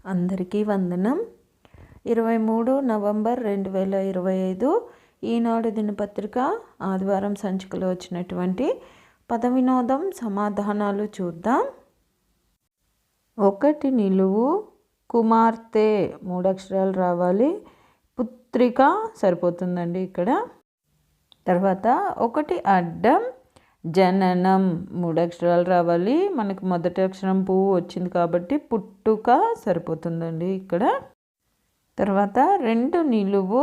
అందరికీ వందనం. 23 నవంబర్ 2025 ఈనాడు దినపత్రిక ఆదివారం సంచికలో వచ్చినటువంటి పద వినోదం సమాధానాలు చూద్దాం. 1 నిలువు, కుమార్తె 3 అక్షరాలు రావాలి, పుత్రిక సరిపోతుందండి ఇక్కడ. తర్వాత 1 అడ్డం, జననం 3 అక్షరాలు రావాలి, మనకు మొదటి అక్షరం పువ్వు వచ్చింది కాబట్టి పుట్టుక సరిపోతుందండి ఇక్కడ. తర్వాత 2 నిలువు,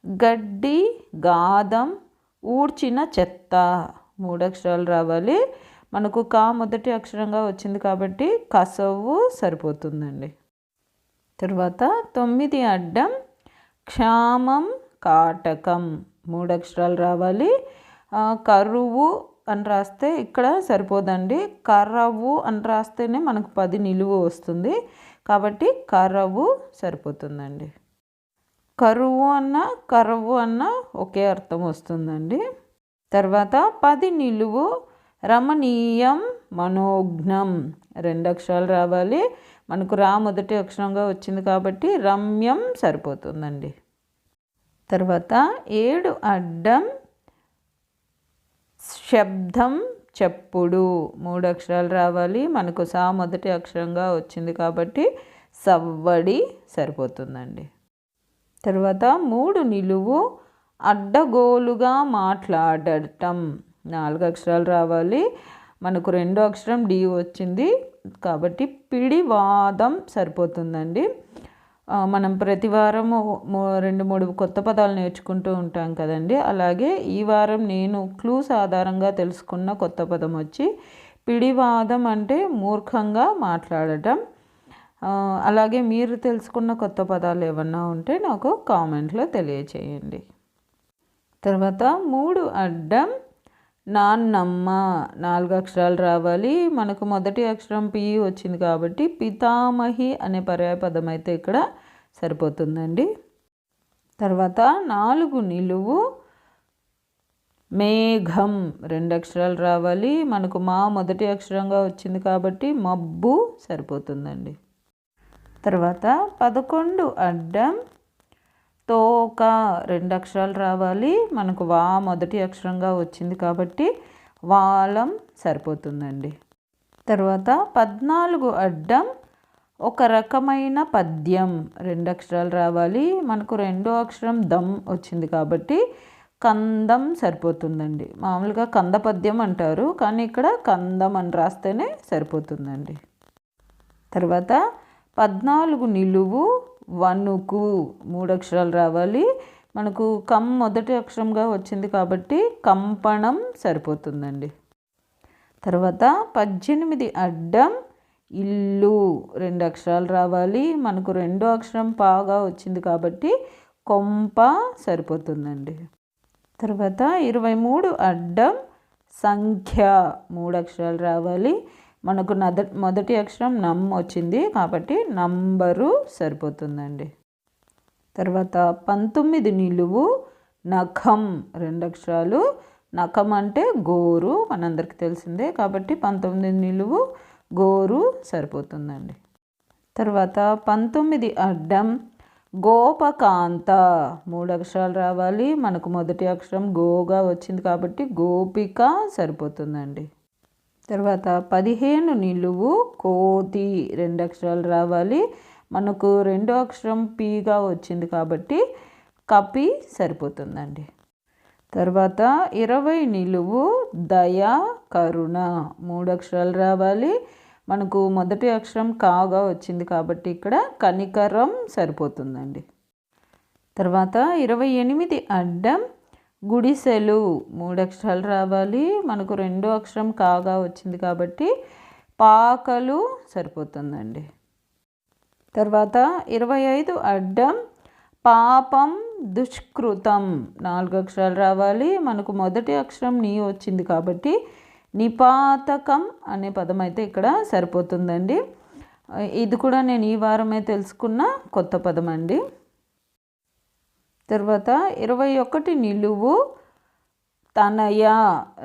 గడ్డి, గాదం, ఊడ్చిన చెత్త 3 అక్షరాలు రావాలి, మనకు మొదటి అక్షరంగా వచ్చింది కాబట్టి కసవు సరిపోతుందండి. తర్వాత 9 అడ్డం, క్షామం, కాటకం 3 అక్షరాలు రావాలి, కరువు అని రాస్తే ఇక్కడ సరిపోదండి, కరవు అని రాస్తేనే మనకు 10 నిలువు వస్తుంది కాబట్టి కరవు సరిపోతుందండి. కరువు అన్న కరవు అన్న ఒకే అర్థం వస్తుందండి. తర్వాత 10 నిలువు, రమణీయం, మనోజ్ఞం 2 అక్షరాలు రావాలి, మనకు మొదటి అక్షరంగా వచ్చింది కాబట్టి రమ్యం సరిపోతుందండి. తర్వాత 7 అడ్డం, శబ్దం, చెప్పుడు 3 అక్షరాలు రావాలి, మనకు మొదటి అక్షరంగా వచ్చింది కాబట్టి సవ్వడి సరిపోతుందండి. తర్వాత 3 నిలువు, అడ్డగోలుగా మాట్లాడటం 4 అక్షరాలు రావాలి, మనకు 2 అక్షరం డి వచ్చింది కాబట్టి పిడివాదం సరిపోతుందండి. మనం ప్రతి వారము 2-3 కొత్త పదాలు నేర్చుకుంటూ ఉంటాం కదండి, అలాగే ఈ వారం నేను క్లూస్ ఆధారంగా తెలుసుకున్న కొత్త పదం వచ్చి పిడివాదం అంటే మూర్ఖంగా మాట్లాడటం. అలాగే మీరు తెలుసుకున్న కొత్త పదాలు ఏమన్నా ఉంటే నాకు కామెంట్లో తెలియచేయండి. తర్వాత 3 అడ్డం, నాన్నమ్మ 4 అక్షరాలు రావాలి, మనకు మొదటి అక్షరం పి వచ్చింది కాబట్టి పితామహి అనే పర్యాయపదం అయితే ఇక్కడ సరిపోతుందండి. తర్వాత 4 నిలువు, మేఘం 2 అక్షరాలు రావాలి, మనకు మొదటి అక్షరంగా వచ్చింది కాబట్టి మబ్బు సరిపోతుందండి. తర్వాత 11 అడ్డం, తోక 2 అక్షరాలు రావాలి, మనకు మొదటి అక్షరంగా వచ్చింది కాబట్టి వాలం సరిపోతుందండి. తర్వాత 14 అడ్డం, ఒక రకమైన పద్యం 2 అక్షరాలు రావాలి, మనకు 2వ అక్షరం దం వచ్చింది కాబట్టి కందం సరిపోతుందండి. మామూలుగా కంద పద్యం అంటారు కానీ ఇక్కడ కందం అని రాస్తేనే సరిపోతుందండి. తర్వాత 14 నిలువు, వణుకు 3 అక్షరాలు రావాలి, మనకు మొదటి అక్షరంగా వచ్చింది కాబట్టి కంపణం సరిపోతుందండి. తర్వాత 18 అడ్డం, ఇల్లు 2 అక్షరాలు రావాలి, మనకు 2వ అక్షరం పాగా వచ్చింది కాబట్టి కొంప సరిపోతుందండి. తర్వాత 23 అడ్డం, సంఖ్య 3 అక్షరాలు రావాలి, మనకు మొదటి అక్షరం నమ్ వచ్చింది కాబట్టి నంబరు సరిపోతుందండి. తర్వాత 19 నిలువు, నఖం 2 అక్షరాలు, నఖం అంటే గోరు మనందరికీ తెలిసిందే కాబట్టి 19 నిలువు గోరు సరిపోతుందండి. తర్వాత 19 అడ్డం, గోపకాంత 3 అక్షరాలు రావాలి, మనకు మొదటి అక్షరం గోగా వచ్చింది కాబట్టి గోపిక సరిపోతుందండి. తర్వాత 15 నిలువు, కోతి 2 అక్షరాలు రావాలి, మనకు 2వ అక్షరం పీగా వచ్చింది కాబట్టి కపి సరిపోతుందండి. తర్వాత 20 నిలువు, దయ, కరుణ 3 అక్షరాలు రావాలి, మనకు మొదటి అక్షరం కాగా వచ్చింది కాబట్టి ఇక్కడ కనికరం సరిపోతుందండి. తర్వాత 28 అడ్డం, గుడిసెలు 3 అక్షరాలు రావాలి, మనకు 2వ అక్షరం కాగా వచ్చింది కాబట్టి పాకలు సరిపోతుందండి. తర్వాత 25 అడ్డం, పాపం, దుష్కృతం 4 అక్షరాలు రావాలి, మనకు మొదటి అక్షరం నీ వచ్చింది కాబట్టి నిపాతకం అనే పదం అయితే ఇక్కడ సరిపోతుందండి. ఇది కూడా నేను ఈ వారమే తెలుసుకున్న కొత్త పదం అండి. తర్వాత 21 నిలువు, తనయ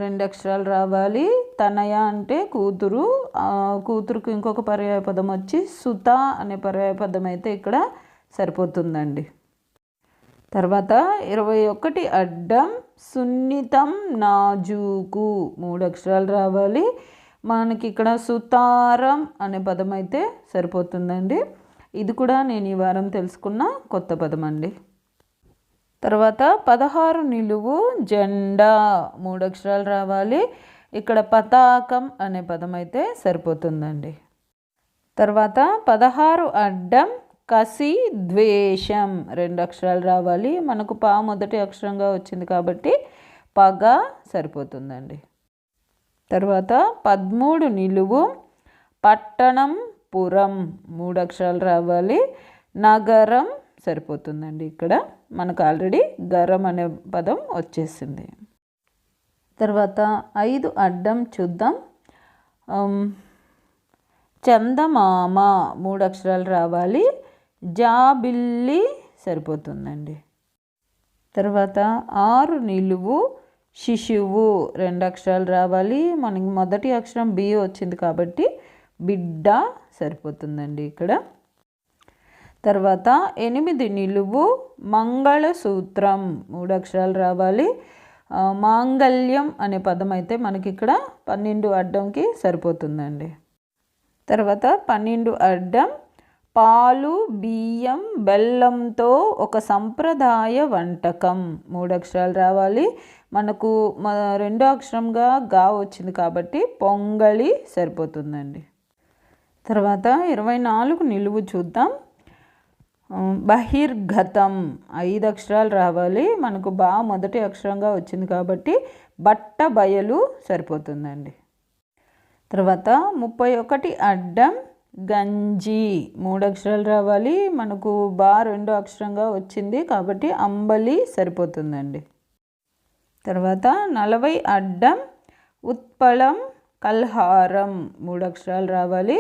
2 అక్షరాలు రావాలి, తనయ అంటే కూతురు, కూతురుకు ఇంకొక పర్యాయ పదం వచ్చి సుత అనే పర్యాయ పదం అయితే ఇక్కడ సరిపోతుందండి. తర్వాత 21 అడ్డం సున్నితం నాజూకు 3 అక్షరాలు రావాలి. మనకి ఇక్కడ సుతారం అనే పదం అయితే సరిపోతుందండి. ఇది కూడా నేను ఈ వారం తెలుసుకున్న కొత్త పదం అండి. తర్వాత 16 నిలువు జెండా 3 అక్షరాలు రావాలి. ఇక్కడ పతాకం అనే పదం అయితే సరిపోతుందండి. తర్వాత 16 అడ్డం కసి ద్వేషం 2 అక్షరాలు రావాలి. మనకు పా మొదటి అక్షరంగా వచ్చింది కాబట్టి పగ సరిపోతుందండి. తర్వాత 13 నిలువు పట్టణం పురం 3 అక్షరాలు రావాలి. నగరం సరిపోతుందండి. ఇక్కడ మనకు ఆల్రెడీ గరం అనే పదం వచ్చేసింది. తర్వాత 5 అడ్డం చూద్దాం. చందమామ 3 అక్షరాలు రావాలి. జాబిల్లి సరిపోతుందండి. తర్వాత 6 నిలువు శిశువు 2 అక్షరాలు రావాలి. మనకి మొదటి అక్షరం బి వచ్చింది కాబట్టి బిడ్డ సరిపోతుందండి ఇక్కడ. తర్వాత 8 నిలువు మంగళసూత్రం 3 అక్షరాలు రావాలి. మాంగళ్యం అనే పదం అయితే మనకి ఇక్కడ 12 అడ్డంకి సరిపోతుందండి. తర్వాత 12 అడ్డం పాలు బియ్యం బెల్లంతో ఒక సంప్రదాయ వంటకం 3 అక్షరాలు రావాలి. మనకు రెండో అక్షరంగా గా వచ్చింది కాబట్టి పొంగళి సరిపోతుందండి. తర్వాత 24 నిలువు చూద్దాం. బహిర్గతం 5 అక్షరాలు రావాలి. మనకు బా మొదటి అక్షరంగా వచ్చింది కాబట్టి బట్ట బయలు సరిపోతుందండి. తర్వాత 31 అడ్డం గంజి 3 అక్షరాలు రావాలి. మనకు బా రెండో అక్షరంగా వచ్చింది కాబట్టి అంబలి సరిపోతుందండి. తర్వాత 40 అడ్డం ఉత్పలం కల్హారం 3 అక్షరాలు రావాలి.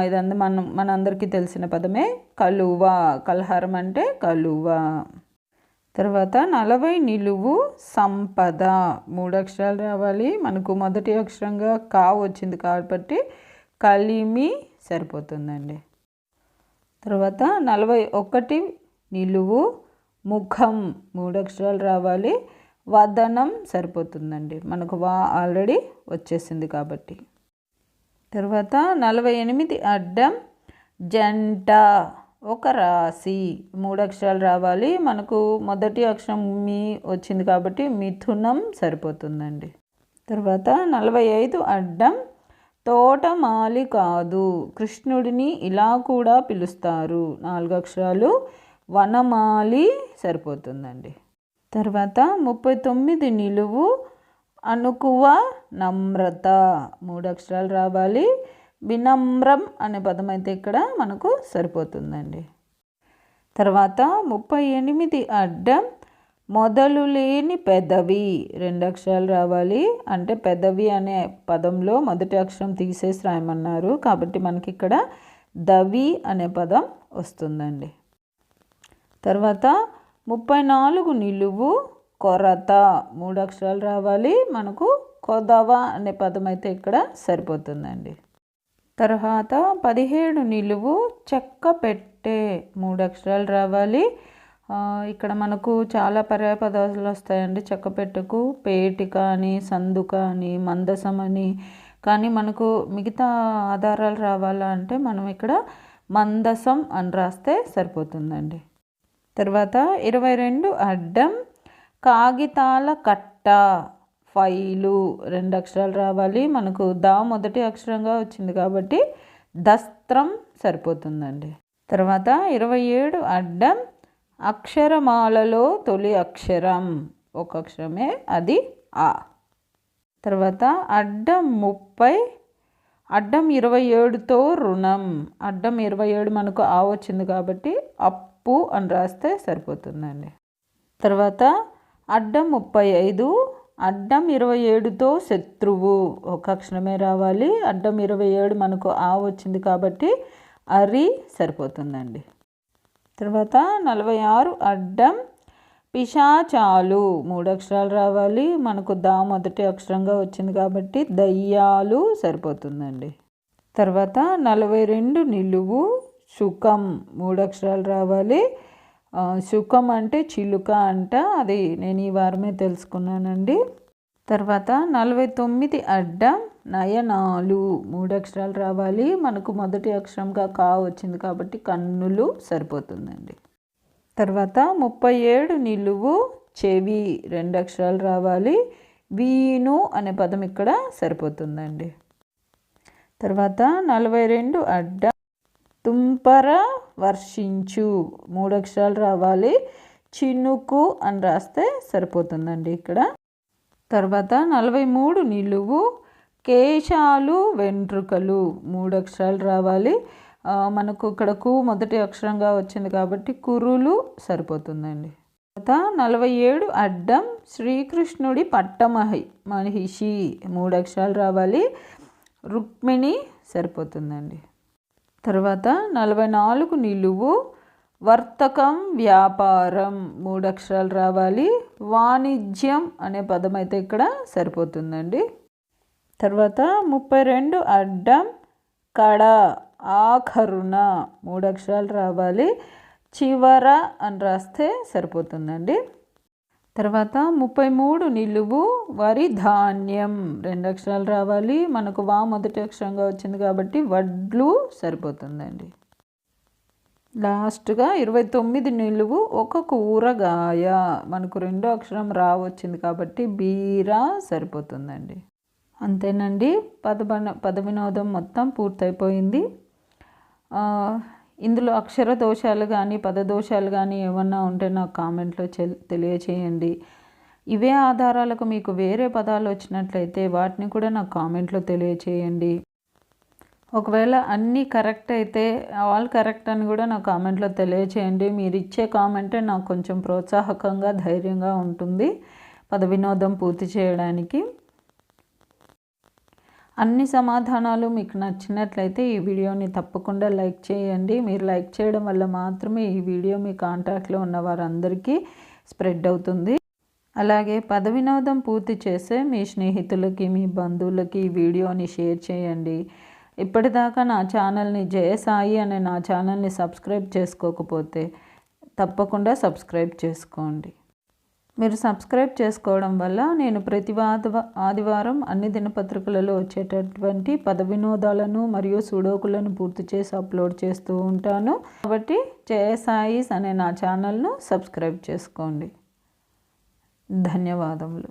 ఇదంతా మనందరికీ తెలిసిన పదమే కలువ. కల్హారం అంటే కలువ. తర్వాత 40 నిలువు సంపద 3 అక్షరాలు రావాలి. మనకు మొదటి అక్షరంగా కా వచ్చింది కాబట్టి కలిమి సరిపోతుందండి. తర్వాత 41 నిలువు ముఖం 3 అక్షరాలు రావాలి. వదనం సరిపోతుందండి. మనకు వా ఆల్రెడీ వచ్చేసింది కాబట్టి. తర్వాత 48 అడ్డం జంట ఒక రాశి 3 అక్షరాలు రావాలి. మనకు మొదటి అక్షరం మీ వచ్చింది కాబట్టి మిథునం సరిపోతుందండి. తర్వాత 45 అడ్డం తోటమాలి కాదు కృష్ణుడిని ఇలా కూడా పిలుస్తారు 4 అక్షరాలు వనమాలి సరిపోతుందండి. తర్వాత 39 నిలువు అనుకువ నమ్రత 3 అక్షరాలు రావాలి. వినమ్రం అనే పదం అయితే ఇక్కడ మనకు సరిపోతుందండి. తర్వాత 38 అడ్డం మొదలు లేని పెదవి 2 అక్షరాలు రావాలి. అంటే పెదవి అనే పదంలో మొదటి అక్షరం తీసేసి రాయమన్నారు కాబట్టి మనకి ఇక్కడ దవి అనే పదం వస్తుందండి. తర్వాత 34 నిలువు కొరత 3 అక్షరాలు రావాలి. మనకు కొదవ అనే పదం అయితే ఇక్కడ సరిపోతుందండి. తర్వాత 17 నిలువు చెక్క పెట్టే 3 అక్షరాలు రావాలి. ఇక్కడ మనకు చాలా పర్యాయ పదాలు వస్తాయండి చెక్క పెట్టకు. పేటిక అని సందుక అని మందసం అని. కానీ మనకు మిగతా ఆధారాలు రావాలంటే మనం ఇక్కడ మందసం అని రాస్తే సరిపోతుందండి. తర్వాత 22 అడ్డం కాగితాల కట్ట ఫైలు 2 అక్షరాలు రావాలి. మనకు దా మొదటి అక్షరంగా వచ్చింది కాబట్టి దస్త్రం సరిపోతుందండి. తర్వాత 27 అడ్డం అక్షరమాలలో తొలి అక్షరం ఒక అక్షరమే అది ఆ. తర్వాత అడ్డం 30 అడ్డం 27తో రుణం. అడ్డం 27 మనకు ఆ వచ్చింది కాబట్టి అప్పు అని రాస్తే సరిపోతుందండి. తర్వాత అడ్డం 35 అడ్డం 27తో శత్రువు ఒక అక్షరమే రావాలి. అడ్డం 27 మనకు ఆ వచ్చింది కాబట్టి అరి సరిపోతుందండి. తర్వాత 46 అడ్డం పిశాచాలు 3 అక్షరాలు రావాలి. మనకు దా మొదటి అక్షరంగా వచ్చింది కాబట్టి దయ్యాలు సరిపోతుందండి. తర్వాత 42 నిలువు శుకం 3 అక్షరాలు రావాలి. శుకం అంటే చిలుక అంట, అది నేను ఈ వారమే తెలుసుకున్నానండి. తర్వాత 49 అడ్డం నయనాలు 3 అక్షరాలు రావాలి. మనకు మొదటి అక్షరంగా కా వచ్చింది కాబట్టి కన్నులు సరిపోతుందండి. తర్వాత 37 నిలువు చెవి 2 అక్షరాలు రావాలి. వీణు అనే పదం ఇక్కడ సరిపోతుందండి. తర్వాత 42 అడ్డం తుంపర వర్షించు 3 అక్షరాలు రావాలి. చినుకు అని రాస్తే సరిపోతుందండి ఇక్కడ. తర్వాత 43 నిలువు కేశాలు వెంట్రుకలు 3 అక్షరాలు రావాలి. మనకు ఇక్కడ కు మొదటి అక్షరంగా వచ్చింది కాబట్టి కురులు సరిపోతుందండి. తర్వాత 47 అడ్డం శ్రీకృష్ణుడి మహిషి 3 అక్షరాలు రావాలి. రుక్మిణి సరిపోతుందండి. తర్వాత 44 నిలువు వర్తకం వ్యాపారం 3 అక్షరాలు రావాలి. వాణిజ్యం అనే పదం అయితే ఇక్కడ సరిపోతుందండి. తర్వాత 32 అడ్డం కడ ఆఖరున 3 అక్షరాలు రావాలి. చివర అని రాస్తే సరిపోతుందండి. తర్వాత 33 నిలువు వరి ధాన్యం 2 అక్షరాలు రావాలి. మనకు వా మొదటి అక్షరంగా వచ్చింది కాబట్టి వడ్లు సరిపోతుందండి. లాస్ట్గా 29 నిలువు ఒక కూరగాయ మనకు 2 అక్షరం రా వచ్చింది కాబట్టి బీర సరిపోతుందండి. అంతేనండి, పద వినోదం మొత్తం పూర్తయిపోయింది. ఇందులో అక్షర దోషాలు కానీ పదదోషాలు కానీ ఏమన్నా ఉంటే నాకు కామెంట్లో తెలియచేయండి. ఇవే ఆధారాలకు మీకు వేరే పదాలు వచ్చినట్లయితే వాటిని కూడా నాకు కామెంట్లో తెలియచేయండి. ఒకవేళ అన్నీ కరెక్ట్ అయితే ఆల్ కరెక్ట్ అని కూడా నాకు కామెంట్లో తెలియచేయండి. మీరు ఇచ్చే కామెంటే నాకు కొంచెం ప్రోత్సాహకంగా ధైర్యంగా ఉంటుంది పద వినోదం పూర్తి చేయడానికి. అన్ని సమాధానాలు మీకు నచ్చినట్లయితే ఈ వీడియోని తప్పకుండా లైక్ చేయండి. మీరు లైక్ చేయడం వల్ల మాత్రమే ఈ వీడియో మీ కాంటాక్ట్లో ఉన్న వారందరికీ స్ప్రెడ్ అవుతుంది. అలాగే పద వినోదం పూర్తి చేసే మీ స్నేహితులకి మీ బంధువులకి ఈ వీడియోని షేర్ చేయండి. ఇప్పటిదాకా నా ఛానల్ని జయసాయి అనే నా ఛానల్ని సబ్స్క్రైబ్ చేసుకోకపోతే తప్పకుండా సబ్స్క్రైబ్ చేసుకోండి. మీరు సబ్స్క్రైబ్ చేసుకోవడం వల్ల నేను ప్రతి ఆదివారం అన్ని దినపత్రికలలో వచ్చేటటువంటి పద వినోదాలను మరియు సుడోకులను పూర్తి చేసి అప్లోడ్ చేస్తూ ఉంటాను. కాబట్టి జయసాయిస్ అనే నా ఛానల్ను సబ్స్క్రైబ్ చేసుకోండి. ధన్యవాదములు.